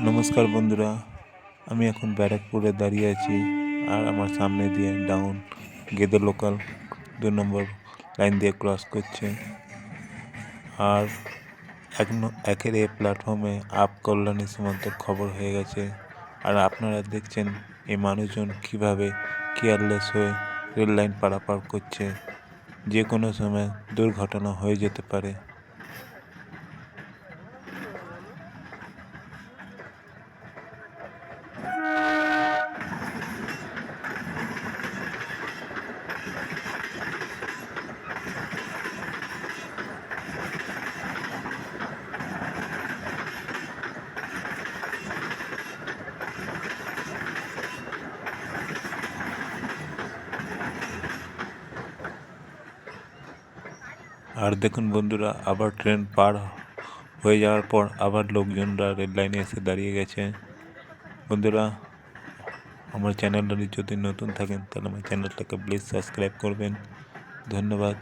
নমস্কার বন্ধুরা, আমি এখন ব্যারাকপুরে দাঁড়িয়ে আছি। আর আমার সামনে দিয়ে ডাউন গেদে লোকাল 2 নম্বর লাইন দিয়ে ক্রস করছে। আর একের এ প্ল্যাটফর্মে আপ কল্যাণী সীমান্তের খবর হয়ে গেছে। আর আপনারা দেখছেন এই মানুষজন কীভাবে কেয়ারলেস হয়ে রেল লাইন পারাপার করছে। যে কোনো সময় দুর্ঘটনা হয়ে যেতে পারে। আর দেখুন বন্ধুরা, আবার ট্রেন পার হয়ে যাওয়ার পর আবার লোকজনরা রেল লাইনে এসে দাঁড়িয়ে গেছে। বন্ধুরা, আমার চ্যানেলটা যদি নতুন থাকেন তাহলে আমার চ্যানেলটাকে প্লিজ সাবস্ক্রাইব করবেন। ধন্যবাদ।